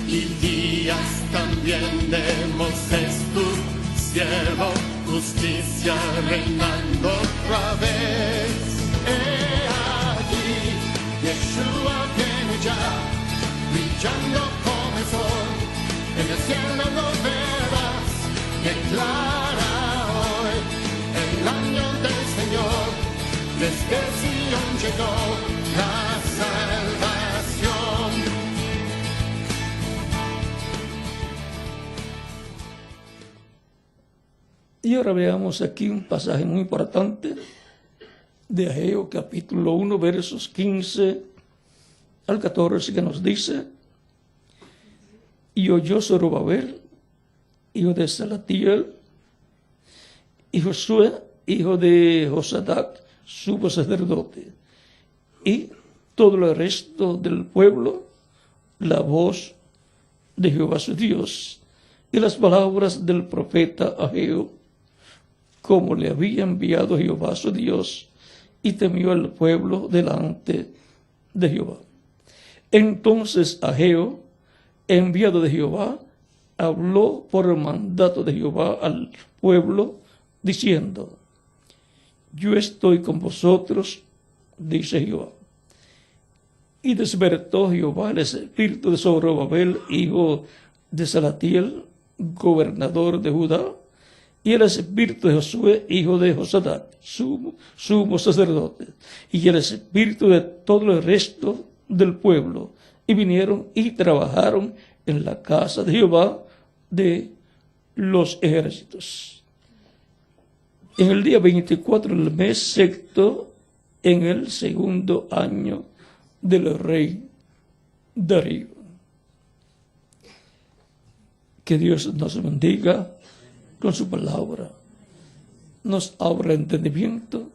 y días también de Moisés tu siervo, justicia reinando otra vez. Aquí Yeshua viene ya, brillando como el sol, en el cielo lo verás, declara hoy el año del Señor, desde Sion llegó la salvación. Y ahora veamos aquí un pasaje muy importante de Ageo, capítulo 1, versos 15 al 14, que nos dice: y oyó Zorobabel, hijo de Salatiel, y Josué, hijo de Josadac, sumo sacerdote, y todo el resto del pueblo, la voz de Jehová su Dios, y las palabras del profeta Ageo, como le había enviado Jehová su Dios, y temió al pueblo delante de Jehová. Entonces Ageo, enviado de Jehová, habló por el mandato de Jehová al pueblo, diciendo: yo estoy con vosotros, dice Jehová. Y despertó Jehová el espíritu de Zorobabel, hijo de Salatiel, gobernador de Judá, y el espíritu de Josué, hijo de Josadac, sumo sacerdote, y el espíritu de todo el resto del pueblo, y vinieron y trabajaron en la casa de Jehová de los ejércitos. En el día 24 del mes sexto, en el segundo año del rey Darío. Que Dios nos bendiga con su palabra, nos abra entendimiento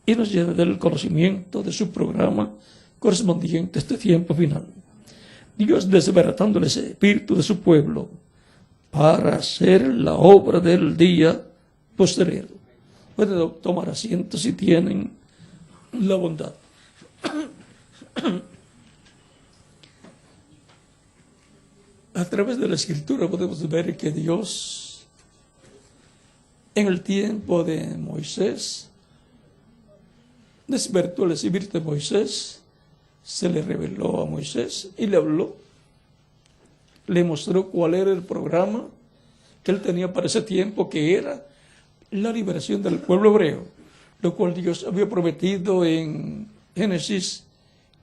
y nos lleve del conocimiento de su programa correspondiente a este tiempo final. Dios desbaratando el espíritu de su pueblo para hacer la obra del día postrero. Pueden tomar asiento si tienen la bondad. A través de la Escritura podemos ver que Dios, en el tiempo de Moisés, despertó el espíritu de Moisés, se le reveló a Moisés y le habló, le mostró cuál era el programa que él tenía para ese tiempo, que era la liberación del pueblo hebreo, lo cual Dios había prometido en Génesis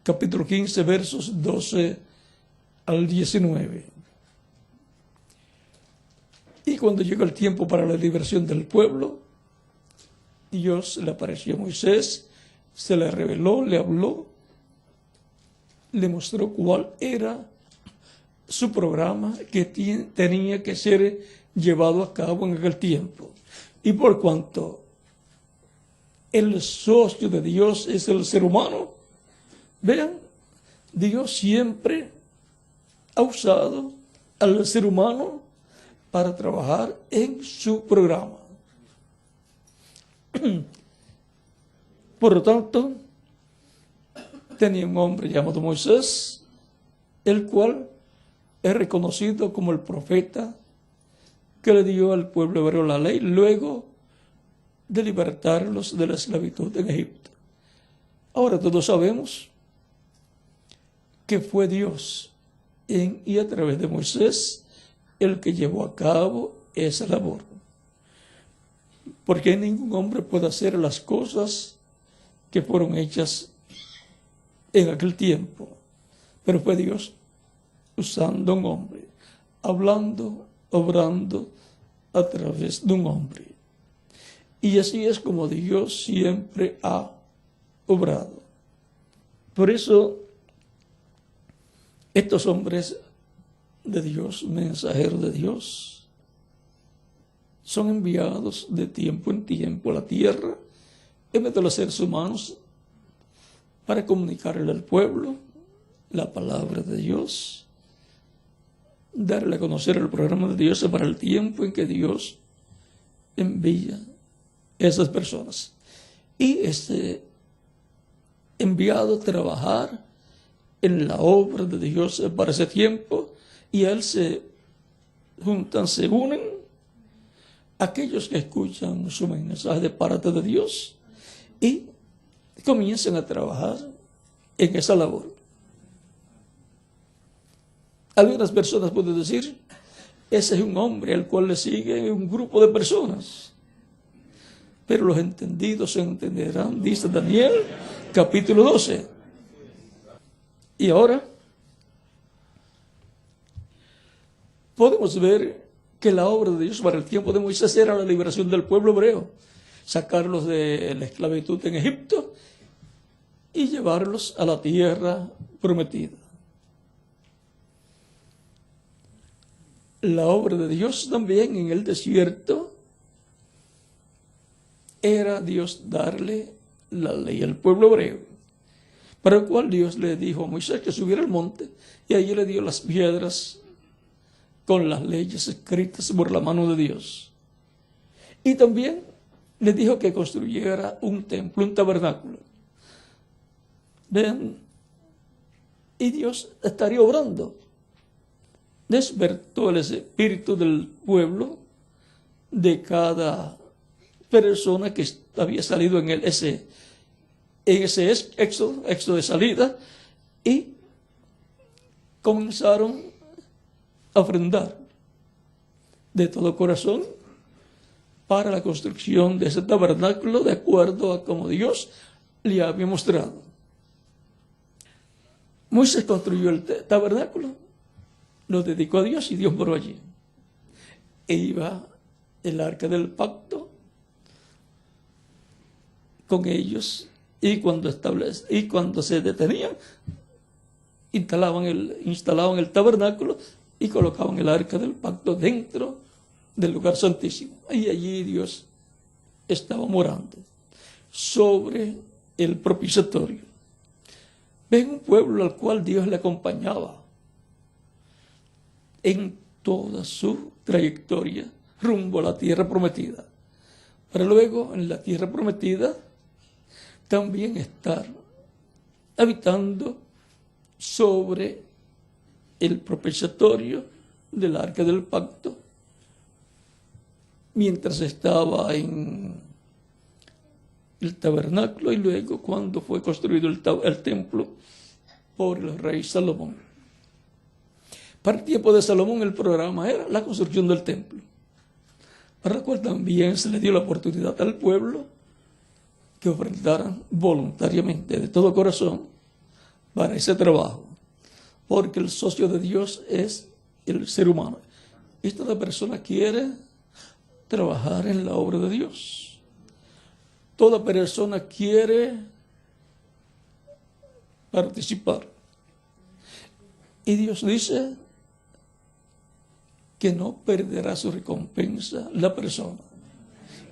capítulo 15, versos 12 al 19. Y cuando llegó el tiempo para la liberación del pueblo, Dios le apareció a Moisés, se le reveló, le habló, le mostró cuál era su programa que tenía que ser llevado a cabo en aquel tiempo. Y por cuanto el socio de Dios es el ser humano, vean, Dios siempre ha usado al ser humano para trabajar en su programa. Por lo tanto, tenía un hombre llamado Moisés, el cual es reconocido como el profeta que le dio al pueblo hebreo la ley luego de libertarlos de la esclavitud en Egipto. Ahora todos sabemos que fue Dios en y a través de Moisés el que llevó a cabo esa labor. Porque ningún hombre puede hacer las cosas que fueron hechas en aquel tiempo. Pero fue Dios usando a un hombre, hablando, obrando a través de un hombre. Y así es como Dios siempre ha obrado. Por eso, estos hombres de Dios, mensajeros de Dios, son enviados de tiempo en tiempo a la tierra, en vez de los seres humanos, para comunicarle al pueblo la palabra de Dios, darle a conocer el programa de Dios para el tiempo en que Dios envía esas personas. Y este enviado a trabajar en la obra de Dios para ese tiempo, y a él se juntan, se unen aquellos que escuchan su mensaje de parte de Dios y comienzan a trabajar en esa labor. Algunas personas pueden decir, ese es un hombre al cual le sigue un grupo de personas. Pero los entendidos se entenderán, dice Daniel, capítulo 12. Y ahora podemos ver que la obra de Dios para el tiempo de Moisés era la liberación del pueblo hebreo, sacarlos de la esclavitud en Egipto y llevarlos a la tierra prometida. La obra de Dios también en el desierto era Dios darle la ley al pueblo hebreo, para el cual Dios le dijo a Moisés que subiera al monte, y allí le dio las piedras con las leyes escritas por la mano de Dios. Y también le dijo que construyera un templo, un tabernáculo. Ven, y Dios estaría obrando. Despertó el espíritu del pueblo, de cada persona que había salido en ese éxodo de salida, y comenzaron a ofrendar de todo corazón para la construcción de ese tabernáculo de acuerdo a como Dios le había mostrado. Moisés construyó el tabernáculo, lo dedicó a Dios y Dios moró allí. E iba el arca del pacto con ellos, y cuando se detenían, instalaban el tabernáculo y colocaban el arca del pacto dentro del lugar santísimo. Y allí Dios estaba morando sobre el propiciatorio. Ven, un pueblo al cual Dios le acompañaba en toda su trayectoria rumbo a la tierra prometida, para luego en la tierra prometida también estar habitando sobre el propiciatorio del arca del pacto, mientras estaba en el tabernáculo, y luego cuando fue construido el templo por el rey Salomón. Para el tiempo de Salomón el programa era la construcción del templo, para la cual también se le dio la oportunidad al pueblo que ofrendaran voluntariamente, de todo corazón, para ese trabajo, porque el socio de Dios es el ser humano, y toda persona quiere trabajar en la obra de Dios. Toda persona quiere participar, y Dios dice que no perderá su recompensa la persona.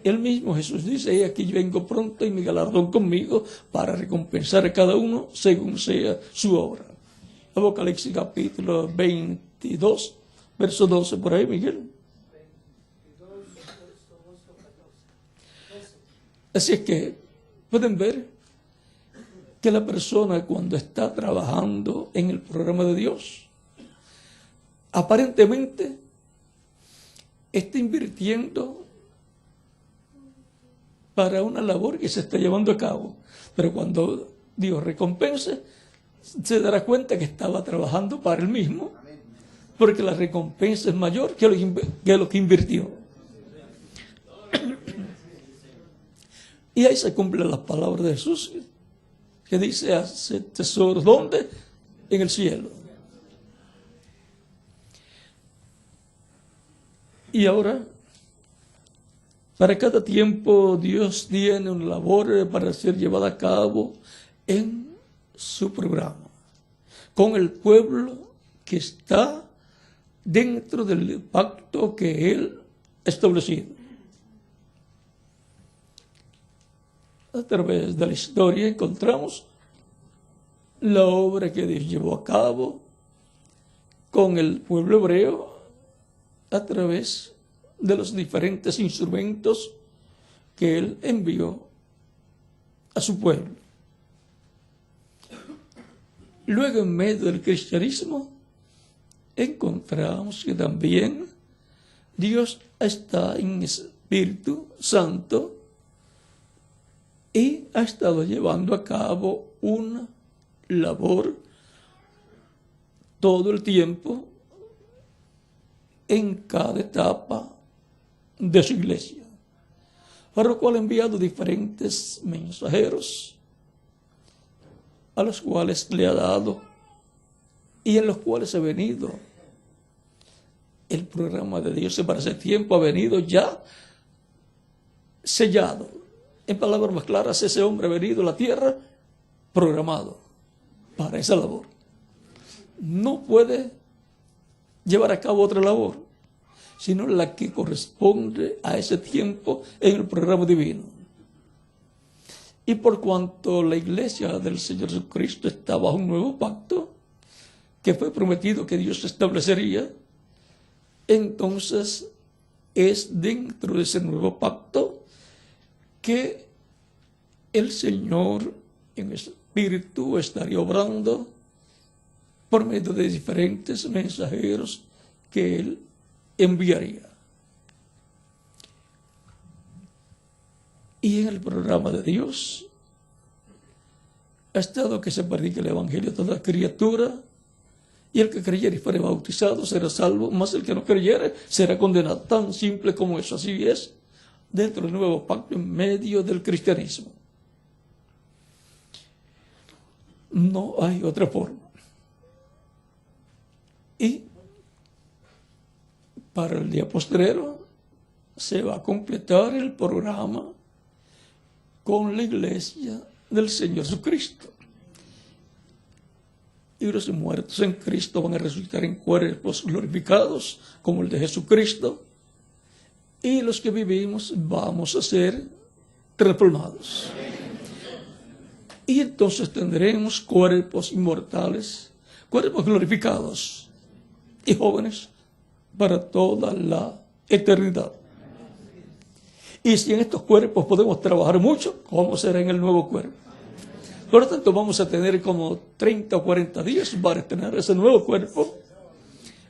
El mismo Jesús dice, he aquí yo vengo pronto y mi galardón conmigo para recompensar a cada uno según sea su obra. Apocalipsis capítulo 22, verso 12, por ahí, Miguel. Así es que pueden ver que la persona, cuando está trabajando en el programa de Dios, aparentemente está invirtiendo para una labor que se está llevando a cabo, pero cuando Dios recompense, se dará cuenta que estaba trabajando para él mismo, porque la recompensa es mayor que lo que invirtió. Y ahí se cumplen las palabras de Jesús, que dice, hace tesoros, ¿dónde? En el cielo. Y ahora, para cada tiempo Dios tiene una labor para ser llevada a cabo en su programa, con el pueblo que está dentro del pacto que Él ha establecido. A través de la historia encontramos la obra que Dios llevó a cabo con el pueblo hebreo a través de los diferentes instrumentos que Él envió a su pueblo. Luego, en medio del cristianismo, encontramos que también Dios está en Espíritu Santo y ha estado llevando a cabo una labor todo el tiempo en cada etapa de su iglesia, para lo cual ha enviado diferentes mensajeros a los cuales le ha dado y en los cuales ha venido el programa de Dios para ese tiempo, ha venido ya sellado. En palabras más claras, ese hombre ha venido a la tierra programado para esa labor. No puede llevar a cabo otra labor, sino la que corresponde a ese tiempo en el programa divino. Y por cuanto la iglesia del Señor Jesucristo está bajo un nuevo pacto, que fue prometido que Dios establecería, entonces es dentro de ese nuevo pacto que el Señor en espíritu estaría obrando por medio de diferentes mensajeros que Él enviaría. Y en el programa de Dios ha estado que se predique el Evangelio a toda criatura, y el que creyere y fuere bautizado será salvo, mas el que no creyere será condenado. Tan simple como eso. Así es dentro del nuevo pacto en medio del cristianismo. No hay otra forma. Y para el día postrero se va a completar el programa con la iglesia del Señor Jesucristo. Y los muertos en Cristo van a resucitar en cuerpos glorificados como el de Jesucristo. Y los que vivimos vamos a ser transformados. Y entonces tendremos cuerpos inmortales, cuerpos glorificados y jóvenes para toda la eternidad. Y si en estos cuerpos podemos trabajar mucho, ¿cómo será en el nuevo cuerpo? Por lo tanto, vamos a tener como 30 o 40 días para tener ese nuevo cuerpo.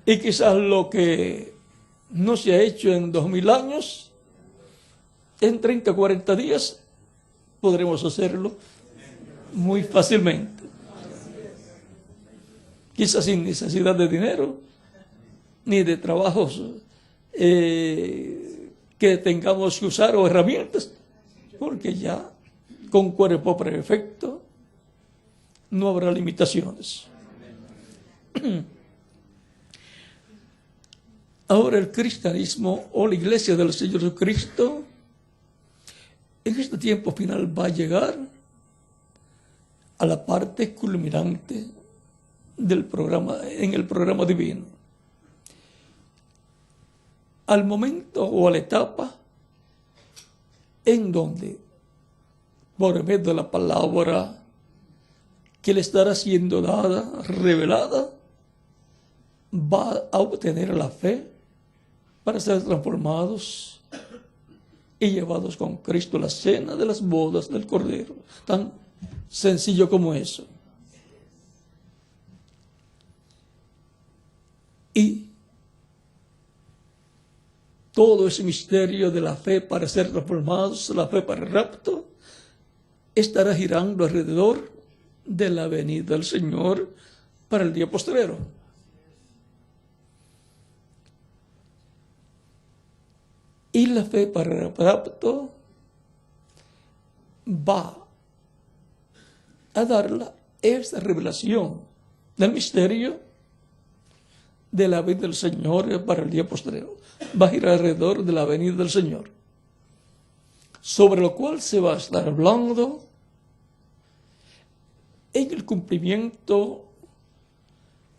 Y quizás lo que no se ha hecho en 2000 años, en 30 o 40 días podremos hacerlo muy fácilmente. Quizás sin necesidad de dinero, ni de trabajos que tengamos que usar o herramientas, porque ya con cuerpo perfecto no habrá limitaciones. Ahora el cristianismo o la iglesia del Señor Jesucristo en este tiempo final va a llegar a la parte culminante del programa, en el programa divino. Al momento o a la etapa en donde, por medio de la palabra que le estará siendo dada, revelada, va a obtener la fe para ser transformados y llevados con Cristo a la cena de las bodas del Cordero. Tan sencillo como eso. Y todo ese misterio de la fe para ser transformados, la fe para el rapto, estará girando alrededor de la venida del Señor para el día postrero. Y la fe para el rapto va a darla esta revelación del misterio de la venida del Señor para el día postrero. Va a girar alrededor de la venida del Señor, sobre lo cual se va a estar hablando en el cumplimiento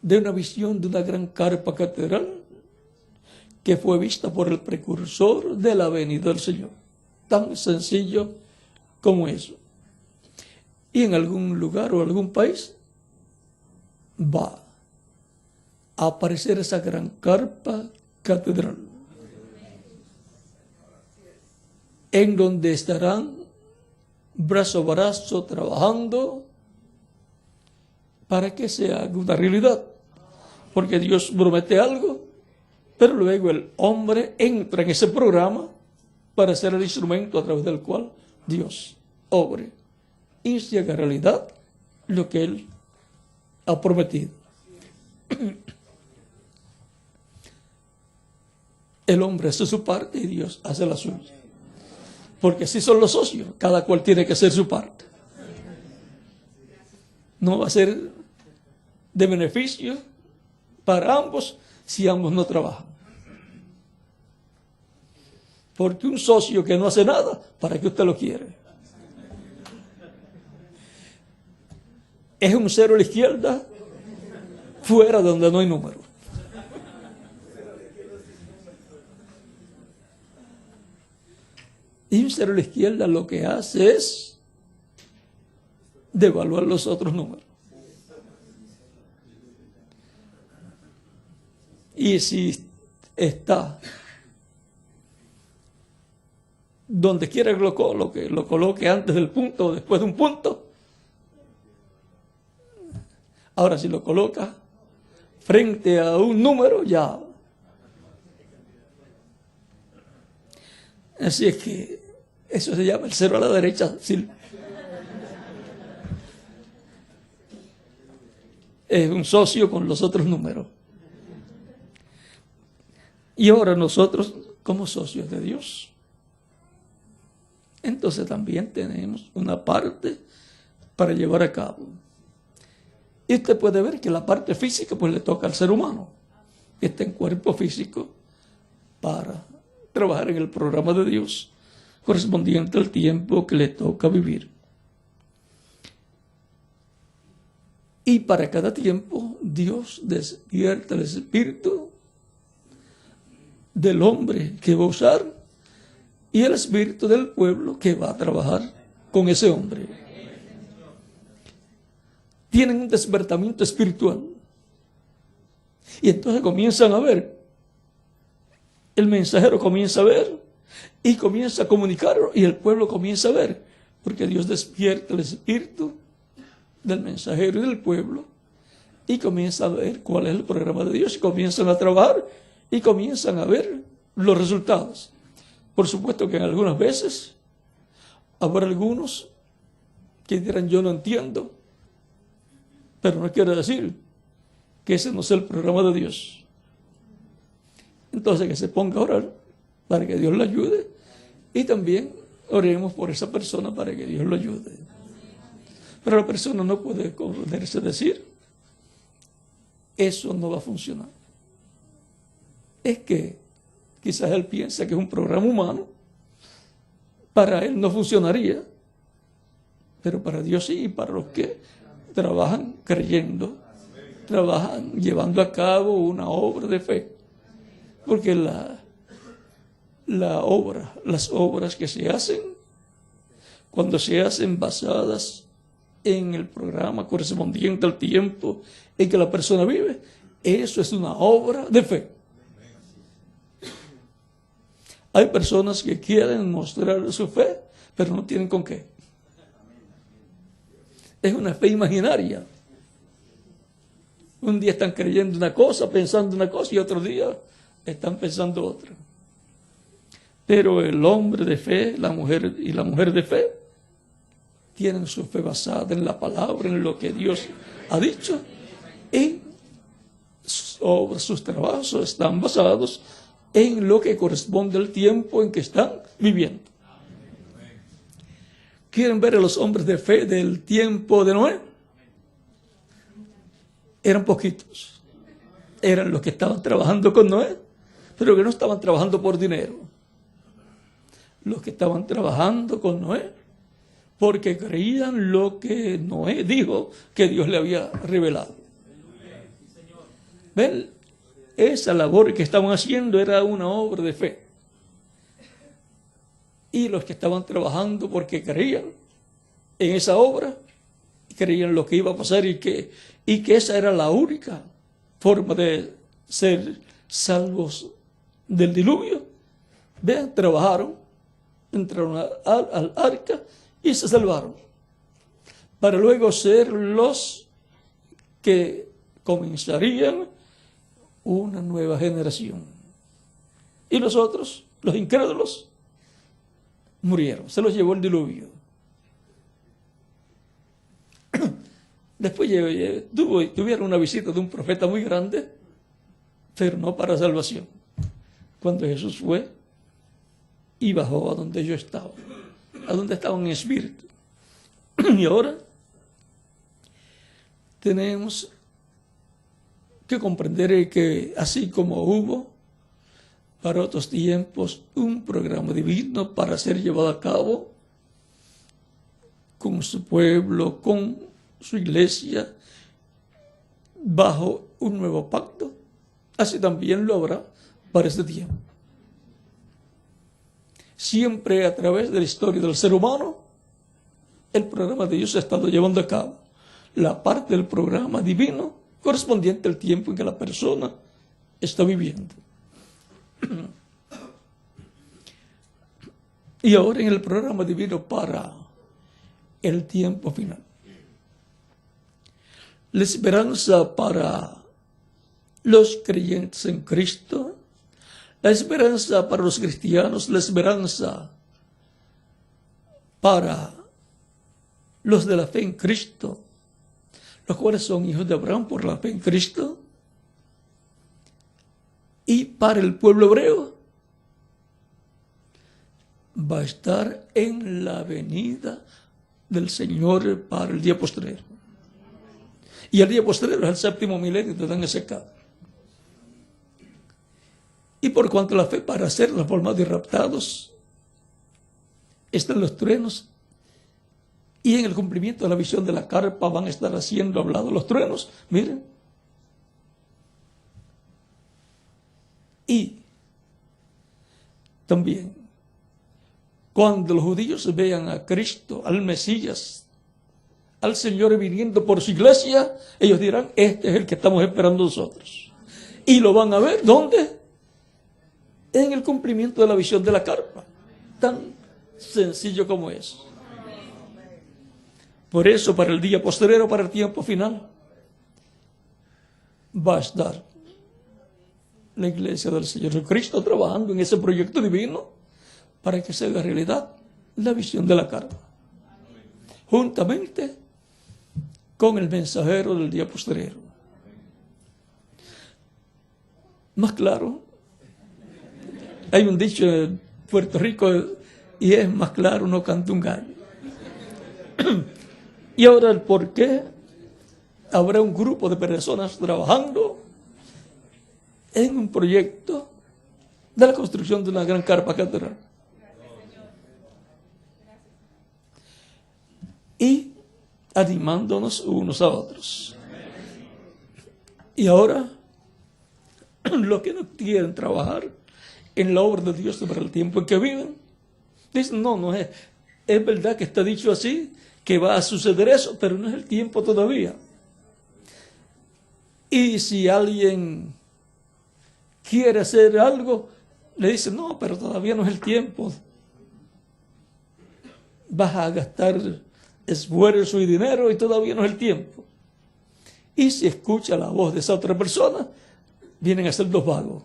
de una visión de una gran carpa catedral que fue vista por el precursor de la venida del Señor. Tan sencillo como eso. Y en algún lugar o algún país va a aparecer esa gran carpa catedral, en donde estarán brazo a brazo trabajando para que se haga una realidad. Porque Dios promete algo, pero luego el hombre entra en ese programa para ser el instrumento a través del cual Dios obre y se haga realidad lo que Él ha prometido. El hombre hace su parte y Dios hace la suya. Porque así son los socios, cada cual tiene que hacer su parte. No va a ser de beneficio para ambos si ambos no trabajan. Porque un socio que no hace nada, ¿para qué usted lo quiere? Es un cero a la izquierda, fuera donde no hay número. Y un cero a la izquierda lo que hace es devaluar los otros números. Y si está donde quiera que lo coloque antes del punto o después de un punto. Ahora, si lo coloca frente a un número, ya. Así es que eso se llama el cero a la derecha. Sí. Es un socio con los otros números. Y ahora nosotros, como socios de Dios, entonces también tenemos una parte para llevar a cabo. Y usted puede ver que la parte física pues le toca al ser humano, que está en cuerpo físico, para trabajar en el programa de Dios, correspondiente al tiempo que le toca vivir. Y para cada tiempo, Dios despierta el espíritu del hombre que va a usar y el espíritu del pueblo que va a trabajar con ese hombre. Tienen un despertamiento espiritual. Y entonces comienzan a ver. El mensajero comienza a ver y comienza a comunicarlo y el pueblo comienza a ver. Porque Dios despierta el espíritu del mensajero y del pueblo y comienza a ver cuál es el programa de Dios y comienzan a trabajar y comienzan a ver los resultados. Por supuesto que en algunas veces habrá algunos que dirán yo no entiendo, pero no quiere decir que ese no sea el programa de Dios. Entonces que se ponga a orar para que Dios le ayude y también oremos por esa persona para que Dios lo ayude. Pero la persona no puede ponerse a decir eso no va a funcionar. Es que quizás él piensa que es un programa humano, para él no funcionaría, pero para Dios sí, y para los que trabajan creyendo, trabajan llevando a cabo una obra de fe. Porque las obras que se hacen, cuando se hacen basadas en el programa correspondiente al tiempo en que la persona vive, eso es una obra de fe. Hay personas que quieren mostrar su fe, pero no tienen con qué. Es una fe imaginaria. Un día están creyendo una cosa, pensando una cosa, y otro día están pensando otra. Pero el hombre de fe, la mujer de fe, tienen su fe basada en la palabra, en lo que Dios ha dicho, y sus trabajos están basados en lo que corresponde al tiempo en que están viviendo. ¿Quieren ver a los hombres de fe del tiempo de Noé? Eran poquitos. Eran los que estaban trabajando con Noé, pero que no estaban trabajando por dinero. Los que estaban trabajando con Noé porque creían lo que Noé dijo que Dios le había revelado. ¿Ven? Esa labor que estaban haciendo era una obra de fe. Y los que estaban trabajando porque creían en esa obra, creían lo que iba a pasar y que esa era la única forma de ser salvos del diluvio. Vean, trabajaron, entraron al arca y se salvaron. Para luego ser los que comenzarían una nueva generación. Y los otros, los incrédulos, murieron, se los llevó el diluvio. Después tuvieron una visita de un profeta muy grande, pero no para salvación. Cuando Jesús fue y bajó a donde yo estaba, a donde estaba en espíritu. Y ahora tenemos que comprender que así como hubo para otros tiempos un programa divino para ser llevado a cabo con su pueblo, con su iglesia, bajo un nuevo pacto, así también lo habrá para este tiempo. Siempre a través de la historia del ser humano, el programa de Dios se ha estado llevando a cabo. La parte del programa divino correspondiente al tiempo en que la persona está viviendo. Y ahora en el programa divino para el tiempo final. La esperanza para los creyentes en Cristo, la esperanza para los cristianos, la esperanza para los de la fe en Cristo, los cuales son hijos de Abraham por la fe en Cristo, y para el pueblo hebreo va a estar en la venida del Señor para el día postrero. Y el día postrero es el séptimo milenio de Dan Ezequiel. Y por cuanto la fe para ser transformados y raptados están los truenos, y en el cumplimiento de la visión de la carpa van a estar haciendo hablados los truenos. Miren. Y también, cuando los judíos vean a Cristo, al Mesías, al Señor viniendo por su iglesia, ellos dirán, este es el que estamos esperando nosotros. Y lo van a ver, ¿dónde? En el cumplimiento de la visión de la carpa. Tan sencillo como es. Por eso, para el día postrero, para el tiempo final, va a estar la iglesia del Señor Jesucristo trabajando en ese proyecto divino para que se haga realidad la visión de la carpa. Juntamente con el mensajero del día postrero. Más claro, hay un dicho en Puerto Rico y es más claro no canta un gallo. Y ahora el por qué habrá un grupo de personas trabajando en un proyecto de la construcción de una gran carpa catedral. Y animándonos unos a otros. Y ahora, los que no quieren trabajar en la obra de Dios para el tiempo en que viven, dicen, no es verdad que está dicho así, que va a suceder eso, pero no es el tiempo todavía. Y si alguien quiere hacer algo, le dicen, no, pero todavía no es el tiempo. Vas a gastar esfuerzo y dinero y todavía no es el tiempo. Y si escucha la voz de esa otra persona, vienen a ser los vagos.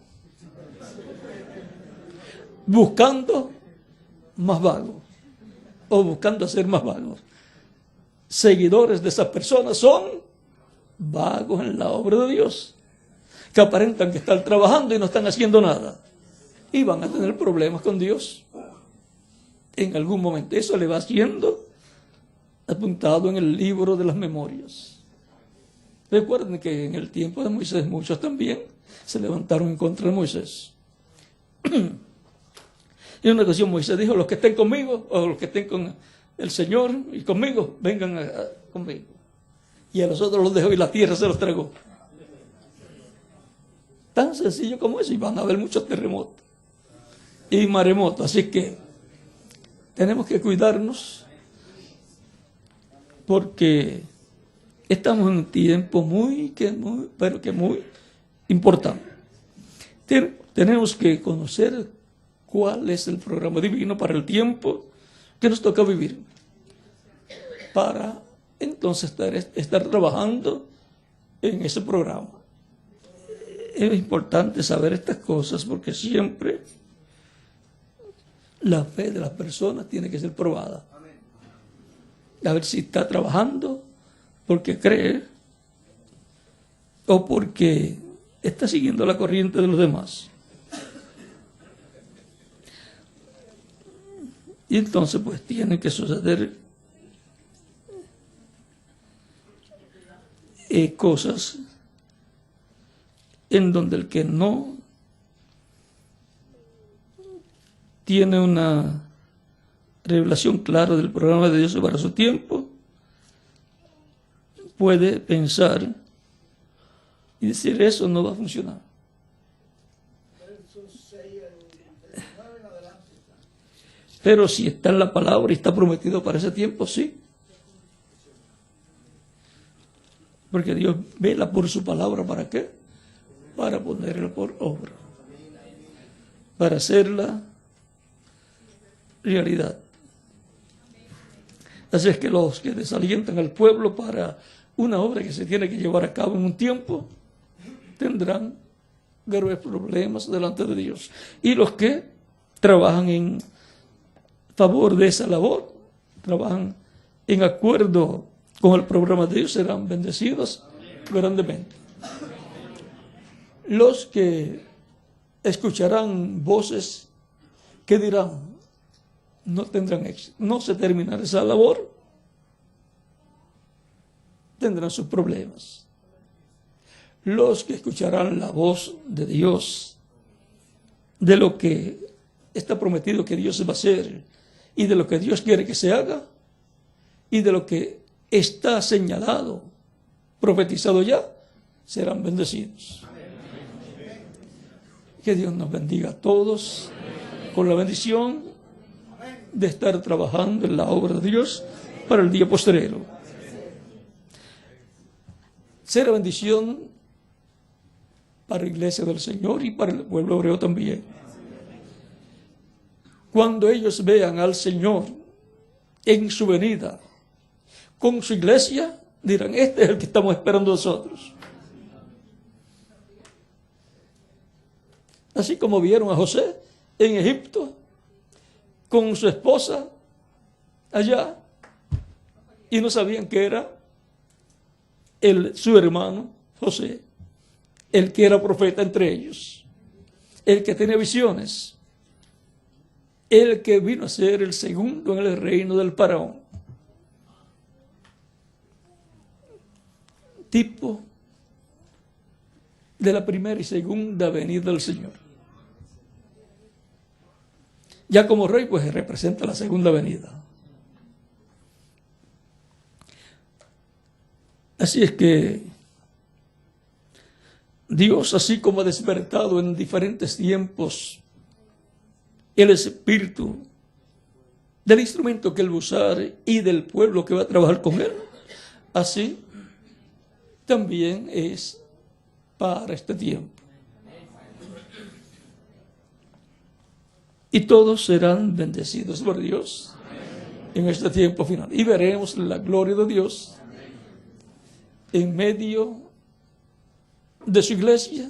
Buscando más vagos. O buscando hacer más vagos. Seguidores de esas personas son vagos en la obra de Dios, que aparentan que están trabajando y no están haciendo nada. Y van a tener problemas con Dios. En algún momento eso le va siendo apuntado en el libro de las memorias. Recuerden que en el tiempo de Moisés muchos también se levantaron en contra de Moisés. Y en una ocasión Moisés dijo, los que estén conmigo, o los que estén con el Señor y conmigo, vengan conmigo. Y a los otros los dejó y la tierra se los tragó. Tan sencillo como eso, y van a haber muchos terremotos y maremotos. Así que tenemos que cuidarnos, porque estamos en un tiempo muy importante. Tenemos que conocer cuál es el programa divino para el tiempo que nos toca vivir, para entonces estar trabajando en ese programa. Es importante saber estas cosas porque siempre la fe de las personas tiene que ser probada. A ver si está trabajando porque cree o porque está siguiendo la corriente de los demás. Y entonces pues tiene que suceder cosas en donde el que no tiene una revelación clara del programa de Dios para su tiempo, puede pensar y decir eso no va a funcionar. Pero si está en la palabra y está prometido para ese tiempo, sí. Porque Dios vela por su palabra, ¿para qué? Para ponerla por obra, para hacerla realidad. Así es que los que desalientan al pueblo para una obra que se tiene que llevar a cabo en un tiempo, tendrán graves problemas delante de Dios. Y los que trabajan en favor de esa labor, trabajan en acuerdo con el programa de Dios, serán bendecidos grandemente. Los que escucharán voces que dirán, no tendrán éxito, no se terminará esa labor, tendrán sus problemas. Los que escucharán la voz de Dios, de lo que está prometido que Dios va a hacer, y de lo que Dios quiere que se haga, y de lo que está señalado, profetizado ya, serán bendecidos. Que Dios nos bendiga a todos con la bendición de estar trabajando en la obra de Dios para el día postrero. Será bendición para la iglesia del Señor y para el pueblo hebreo también. Cuando ellos vean al Señor en su venida con su iglesia, dirán, este es el que estamos esperando nosotros. Así como vieron a José en Egipto con su esposa allá y no sabían que era su hermano José, el que era profeta entre ellos, el que tenía visiones, el que vino a ser el segundo en el reino del faraón. Tipo de la primera y segunda venida del Señor. Ya como rey, pues representa la segunda venida. Así es que Dios, así como ha despertado en diferentes tiempos el espíritu del instrumento que él va a usar y del pueblo que va a trabajar con él, así también es para este tiempo. Y todos serán bendecidos por Dios en este tiempo final. Y veremos la gloria de Dios en medio de su iglesia.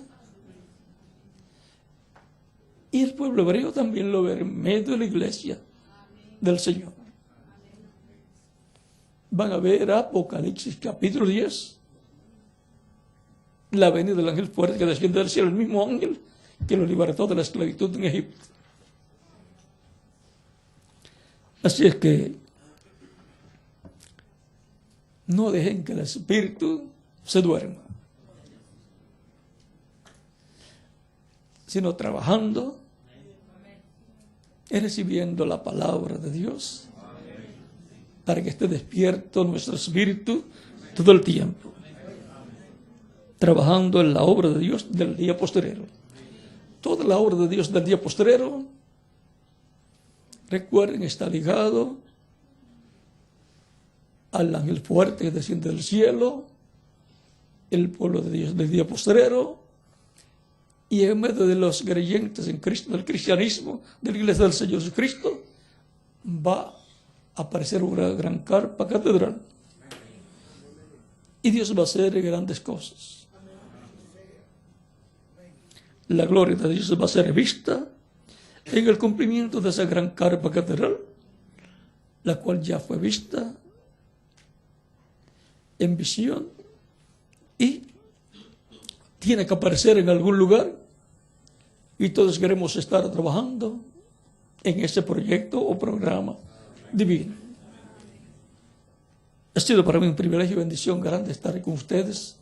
Y el pueblo hebreo también lo verá en medio de la iglesia del Señor. Van a ver Apocalipsis capítulo 10. La venida del ángel fuerte que desciende del cielo, el mismo ángel que lo libertó de la esclavitud en Egipto. Así es que no dejen que el espíritu se duerma, sino trabajando y recibiendo la palabra de Dios para que esté despierto nuestro espíritu todo el tiempo, trabajando en la obra de Dios del día postrero. Toda la obra de Dios del día postrero, recuerden, está ligado al ángel fuerte que desciende del cielo, el pueblo de Dios del día postrero, y en medio de los creyentes en Cristo, del cristianismo, de la iglesia del Señor Jesucristo, va a aparecer una gran carpa catedral. y Dios va a hacer grandes cosas. La gloria de Dios va a ser vista en el cumplimiento de esa gran carpa catedral, la cual ya fue vista en visión y tiene que aparecer en algún lugar, y todos queremos estar trabajando en ese proyecto o programa divino. Ha sido para mí un privilegio y bendición grande estar con ustedes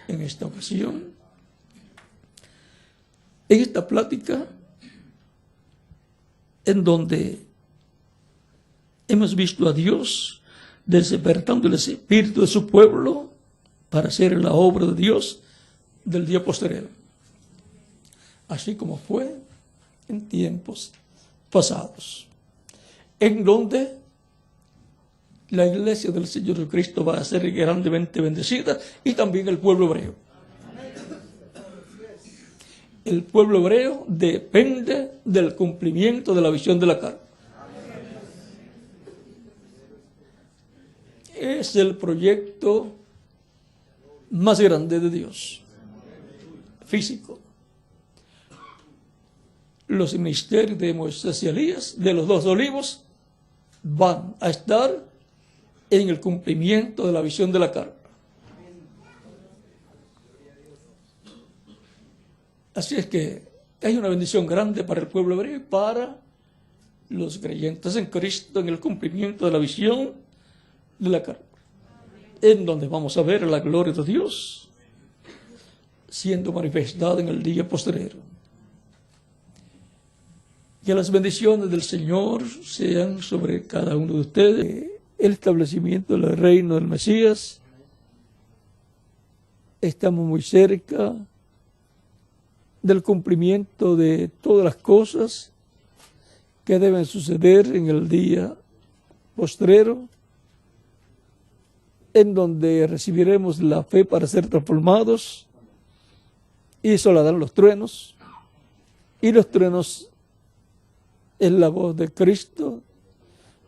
en esta ocasión, en esta plática en donde hemos visto a Dios despertando el espíritu de su pueblo para hacer la obra de Dios del día posterior, así como fue en tiempos pasados, en donde la iglesia del Señor Jesucristo va a ser grandemente bendecida, y también el pueblo hebreo. El pueblo hebreo depende del cumplimiento de la visión de la carne. Es el proyecto más grande de Dios, físico. Los ministerios de Moisés y Elías, de los dos olivos, van a estar en el cumplimiento de la visión de la carne. Así es que hay una bendición grande para el pueblo hebreo y para los creyentes en Cristo en el cumplimiento de la visión de la carne, en donde vamos a ver la gloria de Dios siendo manifestada en el día postrero. Que las bendiciones del Señor sean sobre cada uno de ustedes. El establecimiento del reino del Mesías, estamos muy cerca del cumplimiento de todas las cosas que deben suceder en el día postrero, en donde recibiremos la fe para ser transformados, y solarán los truenos, y los truenos es la voz de Cristo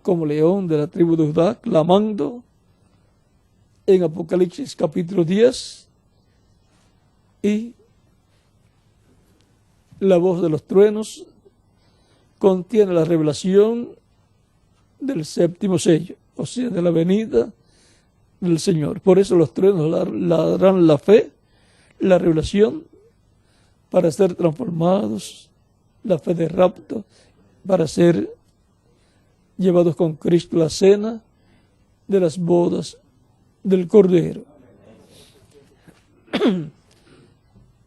como león de la tribu de Judá, clamando en Apocalipsis capítulo 10, y la voz de los truenos contiene la revelación del séptimo sello, o sea, de la venida del Señor. Por eso los truenos darán la fe, la revelación, para ser transformados, la fe de rapto, para ser llevados con Cristo a la cena de las bodas del Cordero.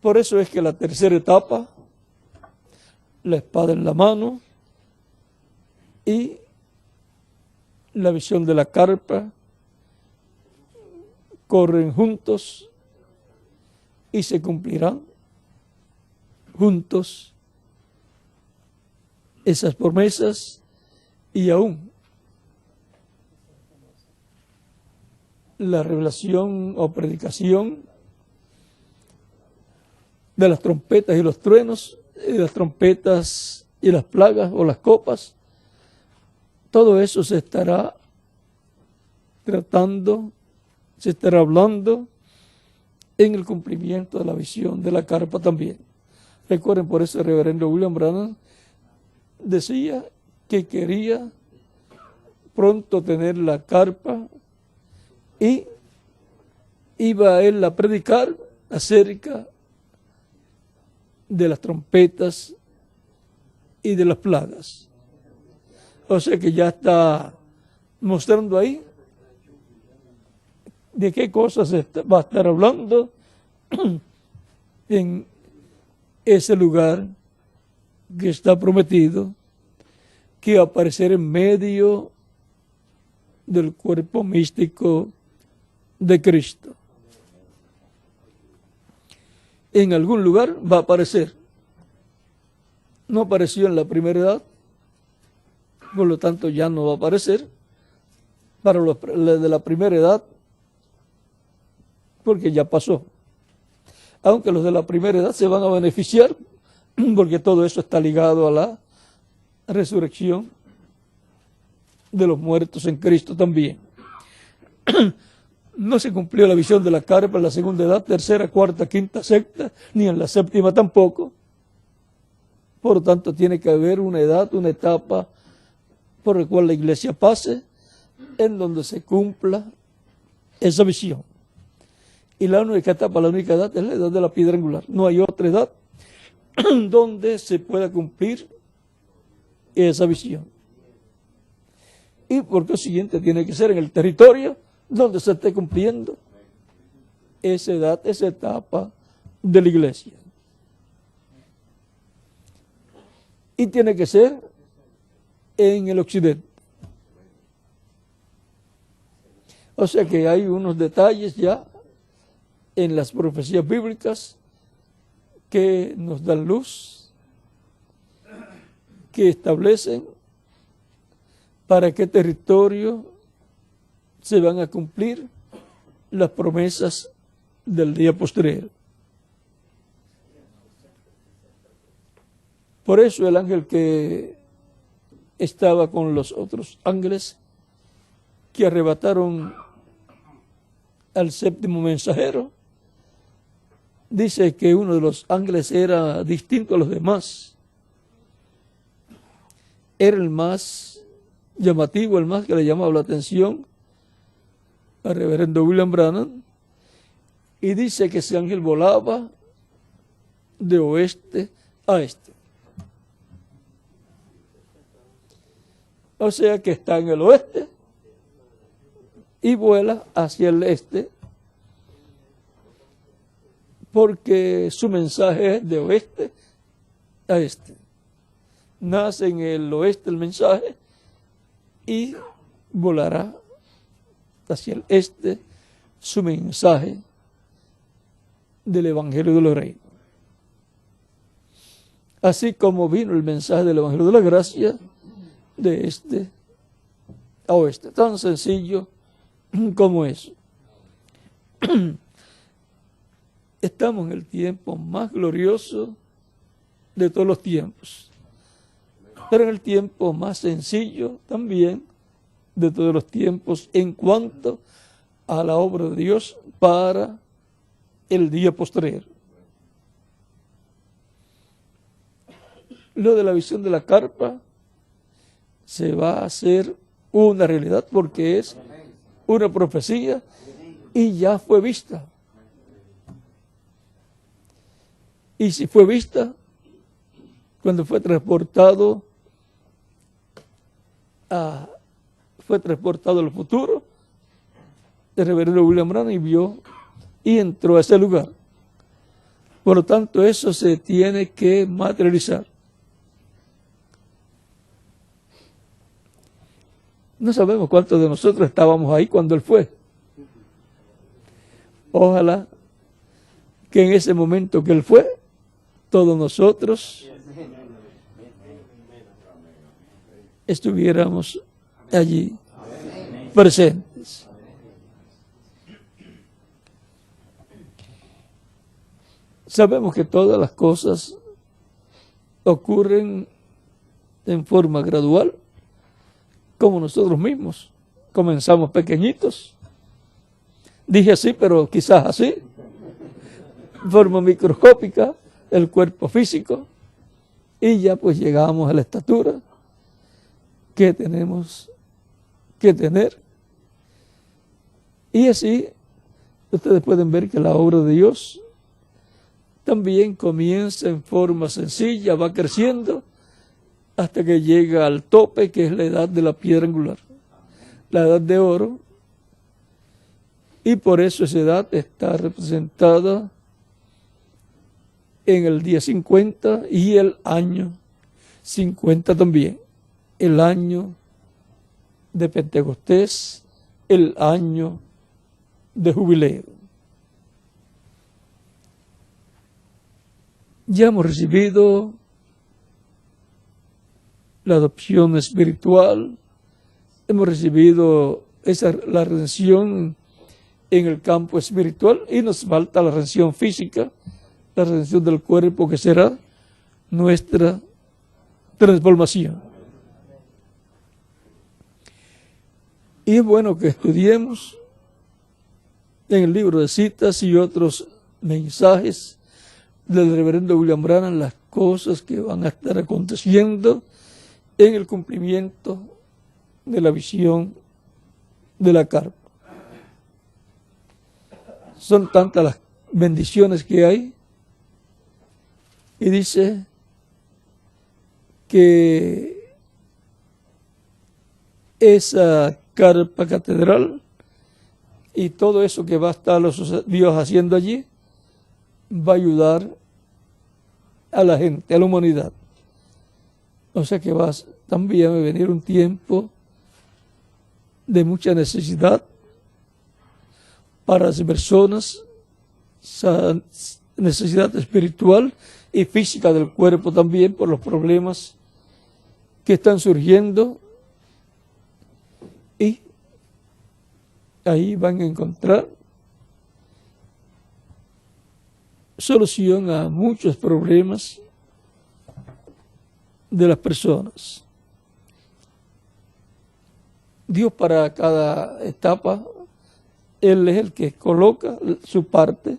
Por eso es que la tercera etapa, la espada en la mano y la visión de la carpa, corren juntos y se cumplirán juntos esas promesas, y aún la revelación o predicación de las trompetas y los truenos, y las trompetas y las plagas o las copas. Todo eso se estará tratando, se estará hablando en el cumplimiento de la visión de la carpa también. Recuerden, por eso el reverendo William Branham decía que quería pronto tener la carpa, y iba a él a predicar acerca de las trompetas y de las plagas. O sea que ya está mostrando ahí de qué cosas va a estar hablando en ese lugar que está prometido, que va a aparecer en medio del cuerpo místico de Cristo. En algún lugar va a aparecer. No apareció en la primera edad, por lo tanto ya no va a aparecer para los de la primera edad, porque ya pasó. Aunque los de la primera edad se van a beneficiar, porque todo eso está ligado a la resurrección de los muertos en Cristo también. no se cumplió la visión de la carpa en la segunda edad, tercera, cuarta, quinta, sexta, ni en la séptima tampoco. Por lo tanto, tiene que haber una edad, una etapa por la cual la iglesia pase, en donde se cumpla esa visión. Y la única etapa, la única edad es la edad de la piedra angular. No hay otra edad donde se pueda cumplir esa visión. Y por consiguiente tiene que ser en el territorio donde se esté cumpliendo esa edad, esa etapa de la iglesia. Y tiene que ser en el occidente. O sea que hay unos detalles ya en las profecías bíblicas que nos dan luz, que establecen para qué territorio se van a cumplir las promesas del día postrero. Por eso el ángel que estaba con los otros ángeles que arrebataron al séptimo mensajero, dice que uno de los ángeles era distinto a los demás. Era el más llamativo, el más que le llamaba la atención al reverendo William Branham, y dice que ese ángel volaba de oeste a este. O sea que está en el oeste y vuela hacia el este, porque su mensaje es de oeste a este. Nace en el oeste el mensaje y volará hacia el este su mensaje del Evangelio de los Reinos. Así como vino el mensaje del Evangelio de la Gracia de este a oeste, tan sencillo como eso. Estamos en el tiempo más glorioso de todos los tiempos, pero en el tiempo más sencillo también de todos los tiempos en cuanto a la obra de Dios para el día postrero. Lo de la visión de la carpa se va a hacer una realidad porque es una profecía y ya fue vista. Y si fue vista, cuando fue transportado al futuro, el reverendo William Branham y vio y entró a ese lugar. Por lo tanto, eso se tiene que materializar. No sabemos cuántos de nosotros estábamos ahí cuando él fue. Ojalá que en ese momento que él fue, todos nosotros estuviéramos allí presentes. Sabemos que todas las cosas ocurren en forma gradual, como nosotros mismos. Comenzamos pequeñitos. Dije así, pero quizás así. Forma microscópica, el cuerpo físico, y ya pues llegamos a la estatura que tenemos que tener. Y así ustedes pueden ver que la obra de Dios también comienza en forma sencilla, va creciendo hasta que llega al tope, que es la edad de la piedra angular, la edad de oro, y por eso esa edad está representada en el día 50 y el año 50 también, el año de Pentecostés, el año de jubileo. Ya hemos recibido la adopción espiritual, hemos recibido la redención en el campo espiritual y nos falta la redención física, la redención del cuerpo, que será nuestra transformación. Y es bueno que estudiemos en el libro de citas y otros mensajes del reverendo William Branham las cosas que van a estar aconteciendo en el cumplimiento de la visión de la carpa. Son tantas las bendiciones que hay, y dice que esa carpa catedral y todo eso que va a estar Dios haciendo allí va a ayudar a la gente, a la humanidad. O sea que va también a venir un tiempo de mucha necesidad para las personas, necesidad espiritual y física del cuerpo también, por los problemas que están surgiendo, y ahí van a encontrar solución a muchos problemas de las personas. Dios para cada etapa, Él es el que coloca su parte,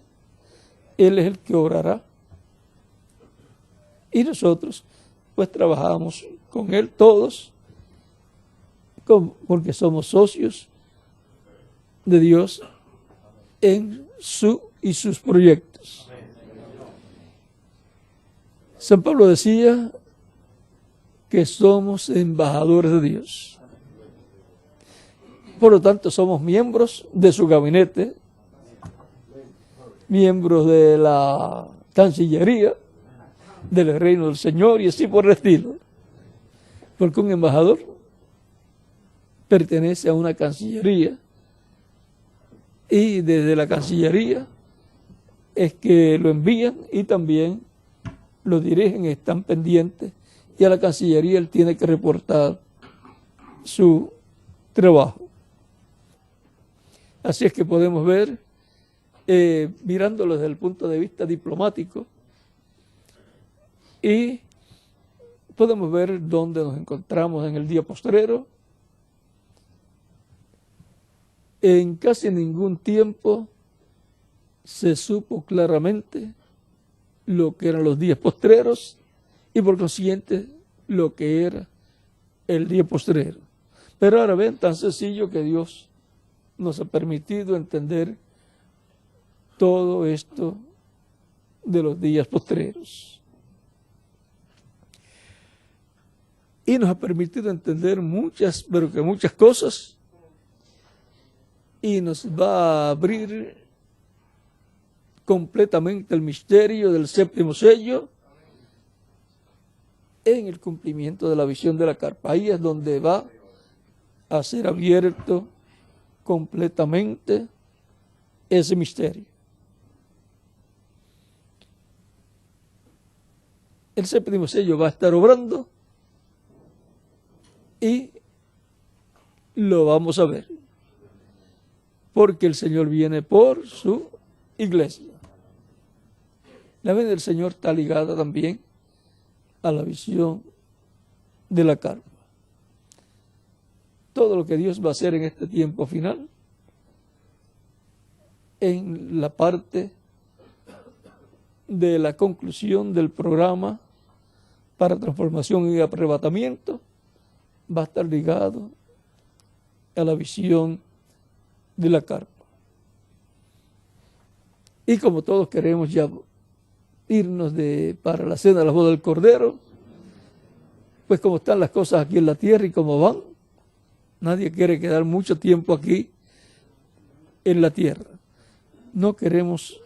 Él es el que obrará. Y nosotros pues trabajamos con Él todos, porque somos socios de Dios en y sus proyectos. San Pablo decía que somos embajadores de Dios. Por lo tanto, somos miembros de su gabinete, miembros de la Cancillería, del reino del Señor y así por el estilo. Porque un embajador pertenece a una Cancillería y desde la Cancillería es que lo envían y también lo dirigen, están pendientes, y a la Cancillería él tiene que reportar su trabajo. Así es que podemos ver, mirándolo desde el punto de vista diplomático, y podemos ver dónde nos encontramos en el día postrero. En casi ningún tiempo se supo claramente lo que eran los días postreros y por consiguiente lo que era el día postrero. Pero ahora ven, tan sencillo que Dios nos ha permitido entender todo esto de los días postreros. Y nos ha permitido entender muchas, pero que muchas cosas, y nos va a abrir completamente el misterio del séptimo sello en el cumplimiento de la visión de la carpa. Ahí es donde va a ser abierto completamente ese misterio. El séptimo sello va a estar obrando y lo vamos a ver, porque el Señor viene por su iglesia. La venida del Señor está ligada también a la visión de la carpa. Todo lo que Dios va a hacer en este tiempo final, en la parte de la conclusión del programa para transformación y arrebatamiento, va a estar ligado a la visión de la carpa. Y como todos queremos ya irnos para la cena de la boda del Cordero, pues como están las cosas aquí en la tierra y como van, nadie quiere quedar mucho tiempo aquí en la tierra. No queremos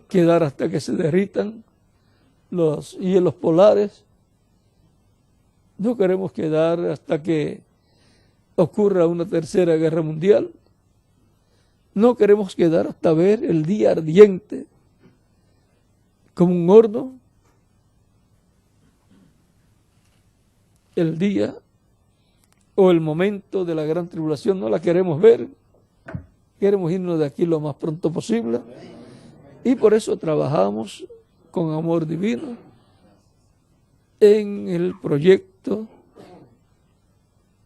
quedar hasta que se derritan los hielos polares. No queremos quedar hasta que ocurra una tercera guerra mundial. No queremos quedar hasta ver el día ardiente como un horno, el día o el momento de la gran tribulación. No la queremos ver, queremos irnos de aquí lo más pronto posible, y por eso trabajamos con amor divino en el proyecto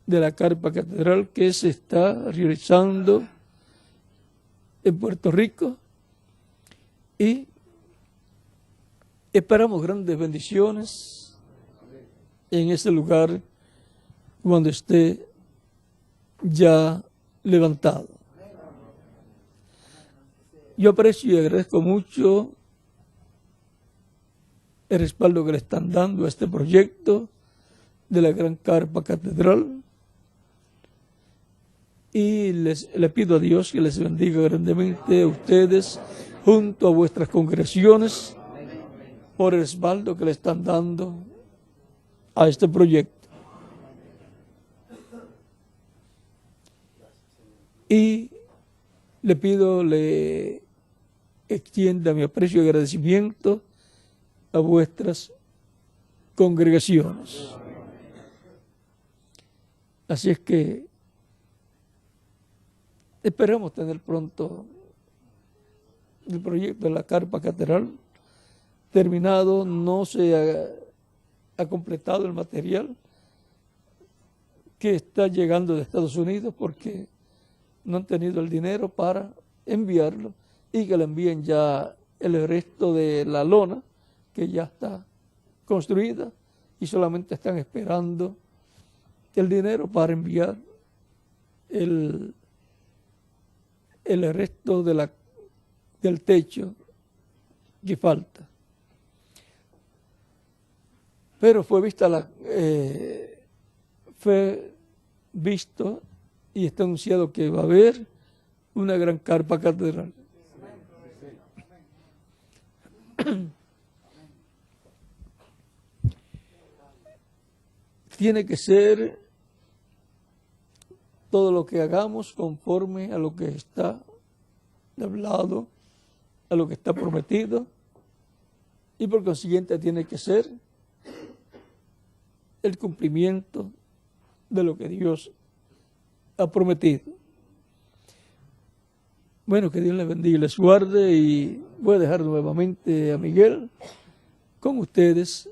de la carpa catedral que se está realizando en Puerto Rico y esperamos grandes bendiciones en ese lugar cuando esté ya levantado. Yo aprecio y agradezco mucho el respaldo que le están dando a este proyecto de la Gran Carpa Catedral y le pido a Dios que les bendiga grandemente a ustedes junto a vuestras congregaciones por el respaldo que le están dando a este proyecto. Y le pido, le extienda mi aprecio y agradecimiento a vuestras congregaciones. Así es que esperamos tener pronto el proyecto de la Carpa Catedral terminado. No se ha completado el material que está llegando de Estados Unidos porque no han tenido el dinero para enviarlo y que le envíen ya el resto de la lona que ya está construida y solamente están esperando el dinero para enviar el resto de del techo que falta. Pero fue visto y está anunciado que va a haber una gran carpa catedral. Tiene que ser todo lo que hagamos conforme a lo que está hablado, a lo que está prometido, y por consiguiente tiene que ser el cumplimiento de lo que Dios ha prometido. Bueno, que Dios les bendiga y les guarde, y voy a dejar nuevamente a Miguel con ustedes